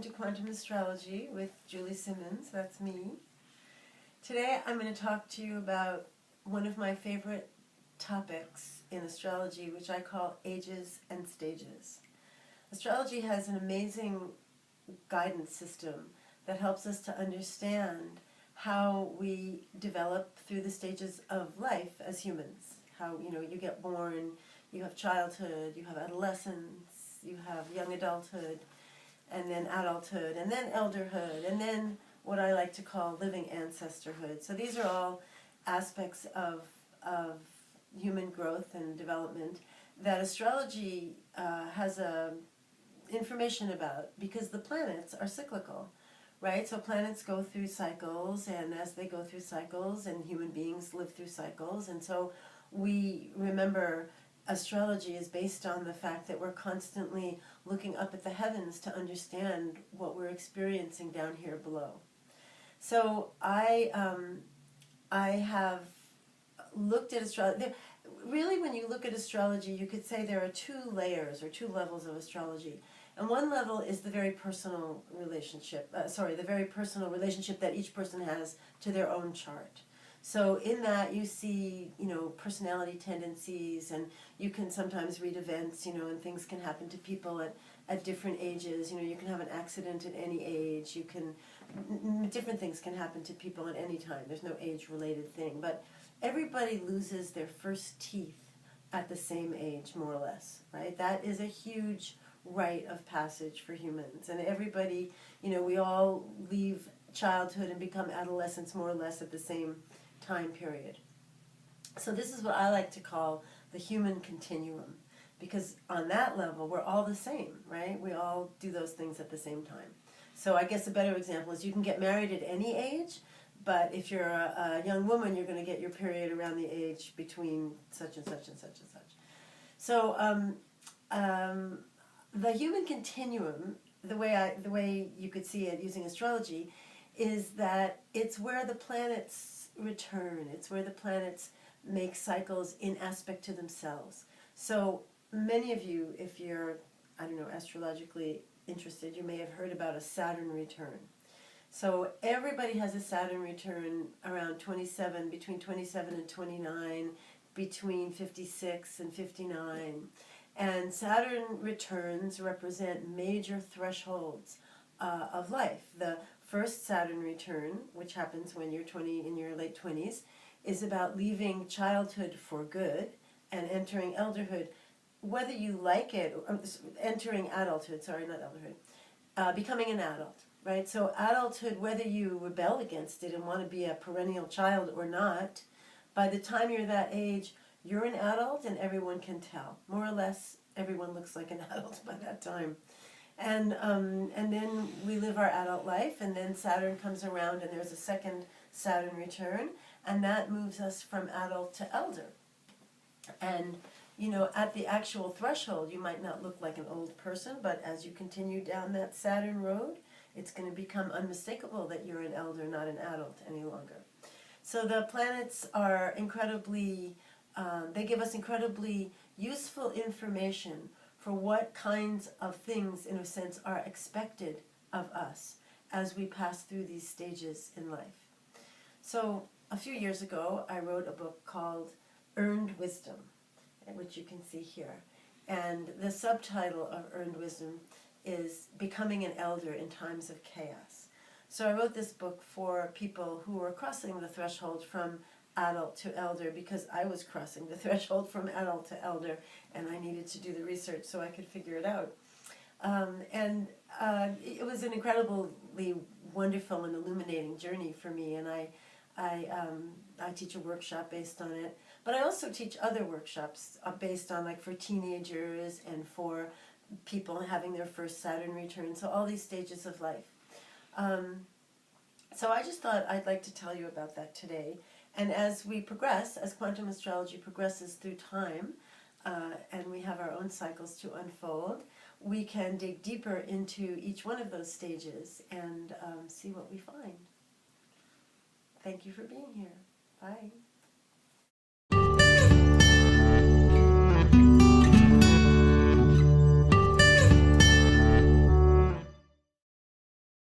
welcome to Quantum Astrology with Julie Simmons, that's me. Today I'm going to talk to you about one of my favorite topics in astrology, which I call ages and stages. Astrology has an amazing guidance system that helps us to understand how we develop through the stages of life as humans. How, you get born, you have childhood, you have adolescence, you have young adulthood, and then adulthood, and then elderhood, and then what I like to call living ancestorhood. So these are all aspects of human growth and development that astrology has information about, because the planets are cyclical, right? So planets go through cycles, and as they go through cycles, and human beings live through cycles, and so we remember astrology is based on the fact that we're constantly looking up at the heavens to understand what we're experiencing down here below. So I have looked at astrology. Really, when you look at astrology, you could say there are two layers or two levels of astrology. And one level is the very personal relationship, the very personal relationship that each person has to their own chart. So in that you see, personality tendencies, and you can sometimes read events, and things can happen to people at different ages. You can have an accident at any age. Different things can happen to people at any time. There's no age-related thing. But everybody loses their first teeth at the same age, more or less, right? That is a huge rite of passage for humans. And everybody, we all leave childhood and become adolescents more or less at the same time period. So this is what I like to call the human continuum, because on that level we're all the same, right? We all do those things at the same time. So I guess a better example is you can get married at any age, but if you're a young woman, you're going to get your period around the age between such and such and such and such. So the human continuum, the way you could see it using astrology, is that it's where the planets return. It's where the planets make cycles in aspect to themselves. So many of you, if you're, astrologically interested, you may have heard about a Saturn return. So everybody has a Saturn return around between 27 and 29, between 56 and 59. And Saturn returns represent major thresholds of life. The first Saturn return, which happens when you're in your late 20s, is about leaving childhood for good and entering elderhood, whether you like it, or entering adulthood, not elderhood, becoming an adult, right? So adulthood, whether you rebel against it and want to be a perennial child or not, by the time you're that age, you're an adult and everyone can tell. More or less, everyone looks like an adult by that time. And then we live our adult life, and then Saturn comes around, and there's a second Saturn return, and that moves us from adult to elder. And, at the actual threshold, you might not look like an old person, but as you continue down that Saturn road, it's going to become unmistakable that you're an elder, not an adult any longer. So the planets are incredibly, they give us incredibly useful information for what kinds of things, in a sense, are expected of us as we pass through these stages in life. So a few years ago, I wrote a book called Earned Wisdom, which you can see here. And the subtitle of Earned Wisdom is Becoming an Elder in Times of Chaos. So I wrote this book for people who were crossing the threshold from adult to elder, because I was crossing the threshold from adult to elder, and I needed to do the research so I could figure it out. It was an incredibly wonderful and illuminating journey for me, and I teach a workshop based on it, but I also teach other workshops based on, for teenagers and for people having their first Saturn return, so all these stages of life. So I just thought I'd like to tell you about that today. And as we progress, as quantum astrology progresses through time, and we have our own cycles to unfold, we can dig deeper into each one of those stages and see what we find. Thank you for being here. Bye.